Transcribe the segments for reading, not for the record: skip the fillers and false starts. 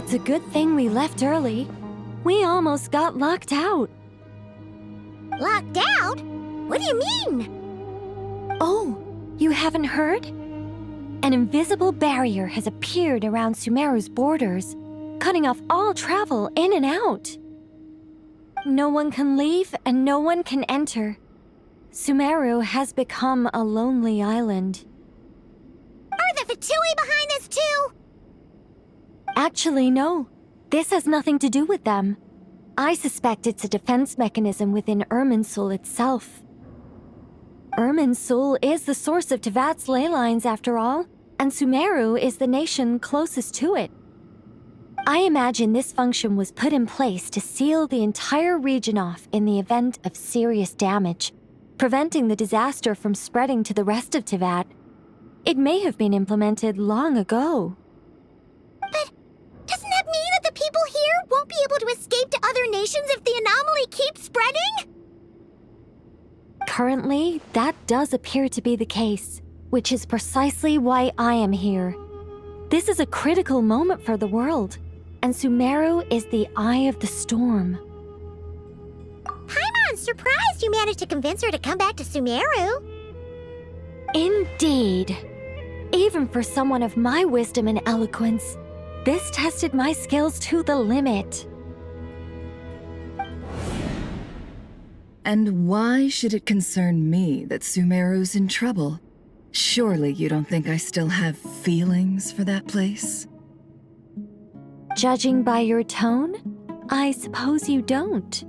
It's a good thing we left early. We almost got locked out. Locked out? What do you mean? Oh, you haven't heard? An invisible barrier has appeared around Sumeru's borders, cutting off all travel in and out. No one can leave and no one can enter. Sumeru has become a lonely island. Are the Fatui behind this too? Actually, no. This has nothing to do with them. I suspect it's a defense mechanism within Irminsul itself. Irminsul is the source of Teyvat's ley lines after all, and Sumeru is the nation closest to it. I imagine this function was put in place to seal the entire region off in the event of serious damage, preventing the disaster from spreading to the rest of Teyvat. It may have been implemented long ago. But doesn't that mean that the people here won't be able to escape to other nations if the anomaly keeps spreading? Currently, that does appear to be the case, which is precisely why I am here. This is a critical moment for the world, and Sumeru is the eye of the storm. Paimon's surprised you managed to convince her to come back to Sumeru. Indeed. Even for someone of my wisdom and eloquence, this tested my skills to the limit. And why should it concern me that Sumeru's in trouble? Surely you don't think I still have feelings for that place? Judging by your tone, I suppose you don't.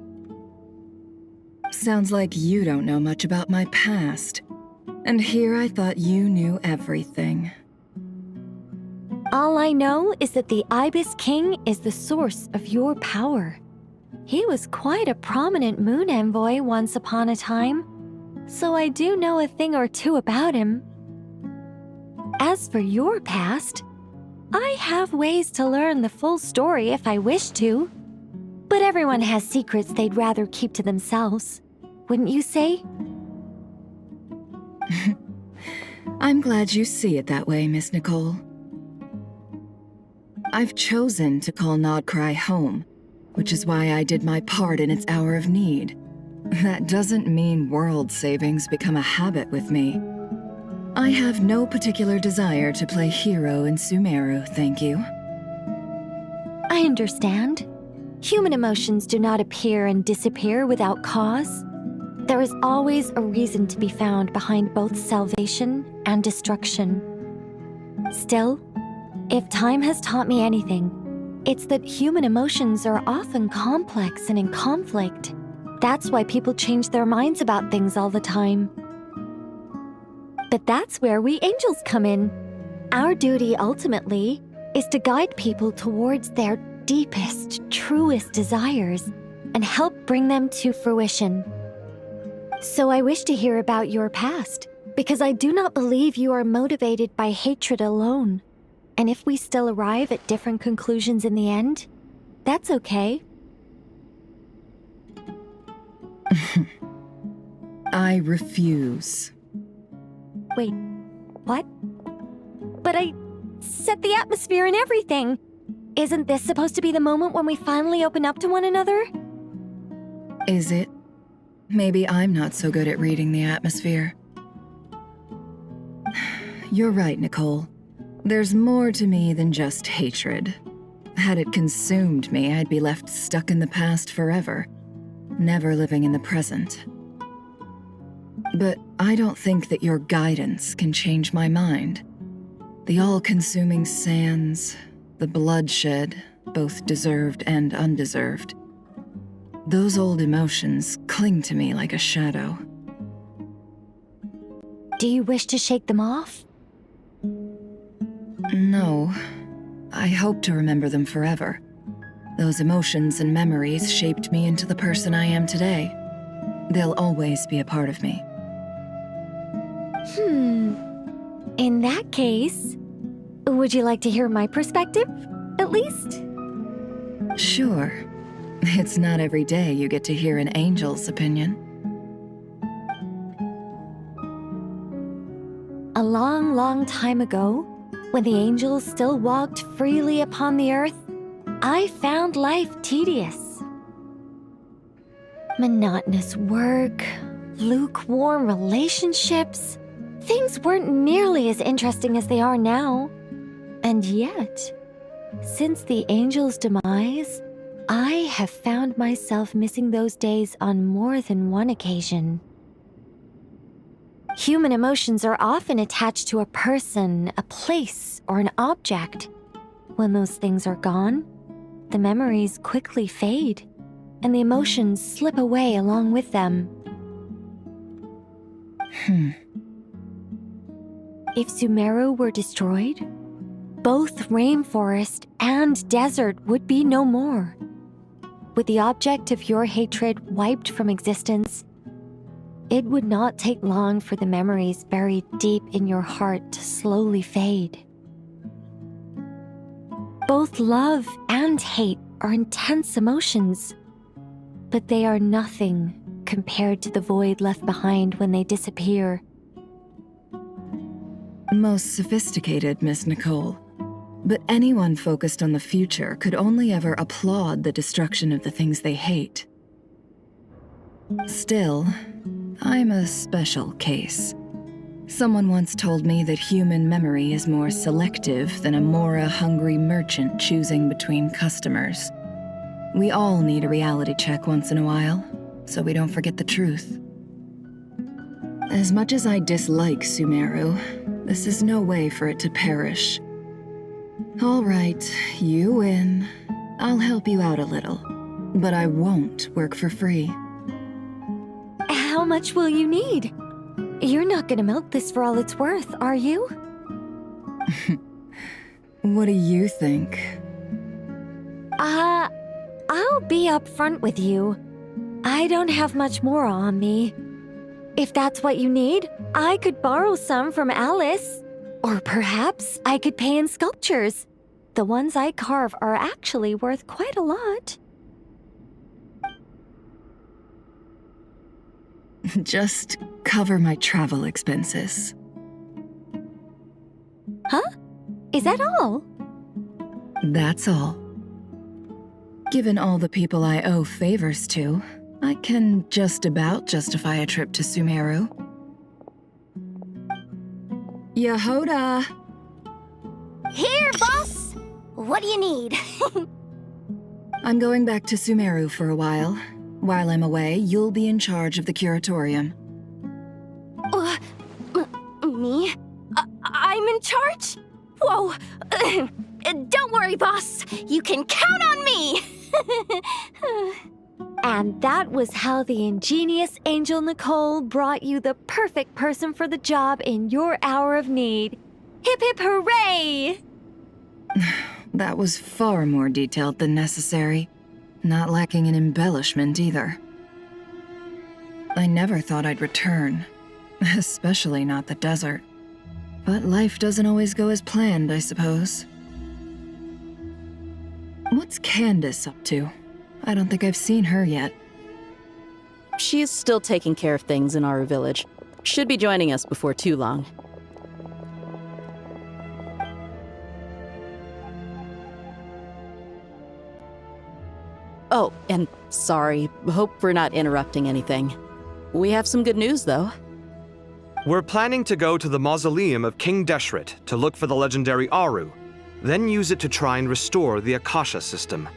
Sounds like you don't know much about my past. And here I thought you knew everything. All I know is that the Ibis King is the source of your power. He was quite a prominent moon envoy once upon a time, so I do know a thing or two about him. As for your past, I have ways to learn the full story if I wish to. But everyone has secrets they'd rather keep to themselves, wouldn't you say? I'm glad you see it that way, Miss Nicole. I've chosen to call Nodcry home, which is why I did my part in its hour of need. That doesn't mean world savings become a habit with me. I have no particular desire to play hero in Sumeru, thank you. I understand. Human emotions do not appear and disappear without cause. There is always a reason to be found behind both salvation and destruction. Still, if time has taught me anything, it's that human emotions are often complex and in conflict. That's why people change their minds about things all the time. But that's where we angels come in. Our duty ultimately is to guide people towards their deepest, truest desires and help bring them to fruition. So I wish to hear about your past, because I do not believe you are motivated by hatred alone. And if we still arrive at different conclusions in the end, that's okay. I refuse. Wait, what? But I set the atmosphere and everything. Isn't this supposed to be the moment when we finally open up to one another? Is it? Maybe I'm not so good at reading the atmosphere. You're right, Nicole. There's more to me than just hatred. Had it consumed me, I'd be left stuck in the past forever, never living in the present. But I don't think that your guidance can change my mind. The all-consuming sands, the bloodshed, both deserved and undeserved. Those old emotions cling to me like a shadow. Do you wish to shake them off? No. I hope to remember them forever. Those emotions and memories shaped me into the person I am today. They'll always be a part of me. In that case, would you like to hear my perspective, at least? Sure. It's not every day you get to hear an angel's opinion. A long, long time ago, when the angels still walked freely upon the earth, I found life tedious. Monotonous work, lukewarm relationships. Things weren't nearly as interesting as they are now. And yet, since the angel's demise, I have found myself missing those days on more than one occasion. Human emotions are often attached to a person, a place, or an object. When those things are gone, the memories quickly fade, and the emotions slip away along with them. If Sumeru were destroyed, both rainforest and desert would be no more. With the object of your hatred wiped from existence, it would not take long for the memories buried deep in your heart to slowly fade. Both love and hate are intense emotions, but they are nothing compared to the void left behind when they disappear. Most sophisticated, Miss Nicole. But anyone focused on the future could only ever applaud the destruction of the things they hate. Still, I'm a special case. Someone once told me that human memory is more selective than a Mora-hungry merchant choosing between customers. We all need a reality check once in a while, so we don't forget the truth. As much as I dislike Sumeru, this is no way for it to perish. All right, you win. I'll help you out a little, but I won't work for free. How much will you need? You're not gonna milk this for all it's worth, are you? What do you think? I'll be upfront with you. I don't have much more on me. If that's what you need, I could borrow some from Alice. Or perhaps I could pay in sculptures. The ones I carve are actually worth quite a lot. Just cover my travel expenses. Huh? Is that all? That's all. Given all the people I owe favors to, I can just about justify a trip to Sumeru. Yehoda! Here, boss! What do you need? I'm going back to Sumeru for a while. While I'm away, you'll be in charge of the curatorium. Me? I'm in charge? Whoa! Don't worry, boss. You can count on me! And that was how the ingenious Angel Nicole brought you the perfect person for the job in your hour of need. Hip hip hooray! That was far more detailed than necessary. Not lacking in embellishment either. I never thought I'd return. Especially not the desert. But life doesn't always go as planned, I suppose. What's Candace up to? I don't think I've seen her yet. She is still taking care of things in our village. Should be joining us before too long. Oh, and sorry. Hope we're not interrupting anything. We have some good news, though. We're planning to go to the mausoleum of King Deshret to look for the legendary Aru, then use it to try and restore the Akasha system.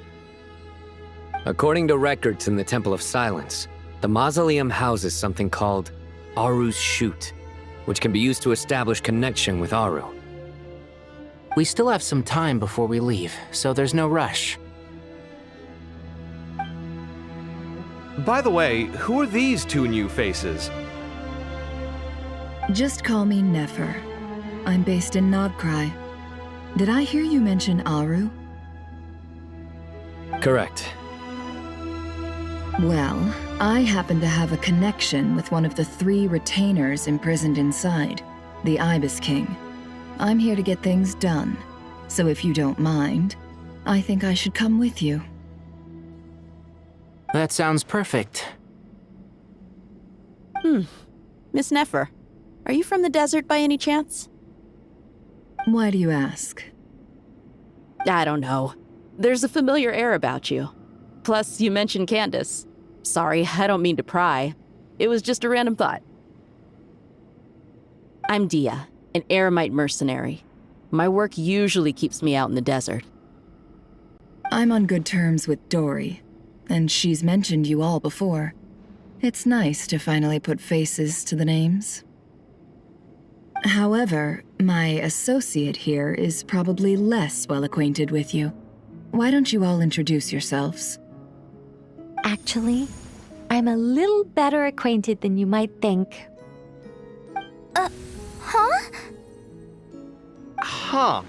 According to records in the Temple of Silence, the mausoleum houses something called Aru's Chute, which can be used to establish connection with Aru. We still have some time before we leave, so there's no rush. By the way, who are these two new faces? Just call me Nefer. I'm based in Nodcry. Did I hear you mention Aru? Correct. Well, I happen to have a connection with one of the 3 retainers imprisoned inside, the Ibis King. I'm here to get things done, so if you don't mind, I think I should come with you. That sounds perfect. Miss Nefer, are you from the desert by any chance? Why do you ask? I don't know. There's a familiar air about you. Plus, you mentioned Candace. Sorry, I don't mean to pry. It was just a random thought. I'm Dia, an eremite mercenary. My work usually keeps me out in the desert. I'm on good terms with Dory, and she's mentioned you all before. It's nice to finally put faces to the names. However, my associate here is probably less well acquainted with you. Why don't you all introduce yourselves? Actually, I'm a little better acquainted than you might think. Huh? Huh.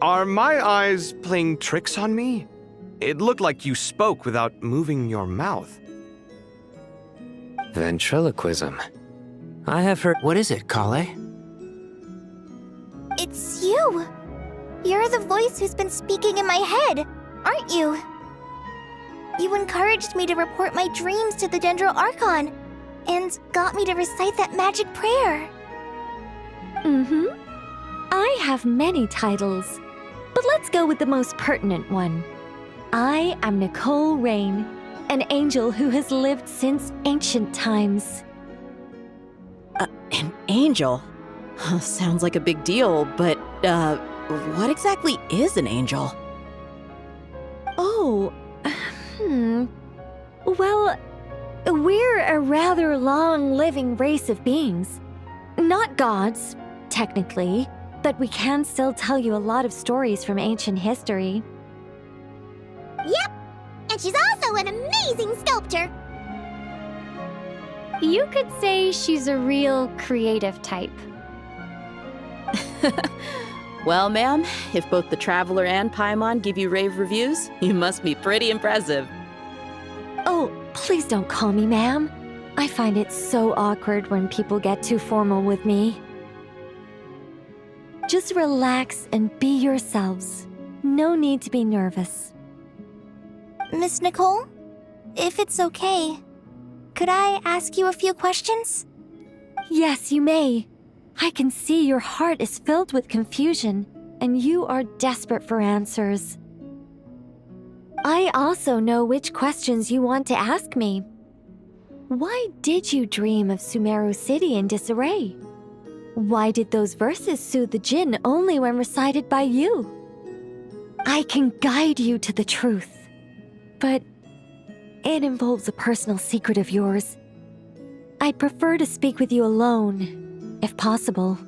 Are my eyes playing tricks on me? It looked like you spoke without moving your mouth. Ventriloquism. I have heard. What is it, Collei? It's you! You're the voice who's been speaking in my head, aren't you? You encouraged me to report my dreams to the Dendro Archon, and got me to recite that magic prayer. Mm-hmm. I have many titles, but let's go with the most pertinent one. I am Nicole Rain, an angel who has lived since ancient times. An angel? Sounds like a big deal, but, what exactly is an angel? Oh, Well, we're a rather long-living race of beings. Not gods, technically, but we can still tell you a lot of stories from ancient history. Yep! And she's also an amazing sculptor! You could say she's a real creative type. Well, ma'am, if both the Traveler and Paimon give you rave reviews, you must be pretty impressive. Oh, please don't call me ma'am. I find it so awkward when people get too formal with me. Just relax and be yourselves. No need to be nervous. Miss Nicole, if it's okay, could I ask you a few questions? Yes, you may. I can see your heart is filled with confusion, and you are desperate for answers. I also know which questions you want to ask me. Why did you dream of Sumeru City in disarray? Why did those verses soothe the djinn only when recited by you? I can guide you to the truth, but it involves a personal secret of yours. I'd prefer to speak with you alone, if possible.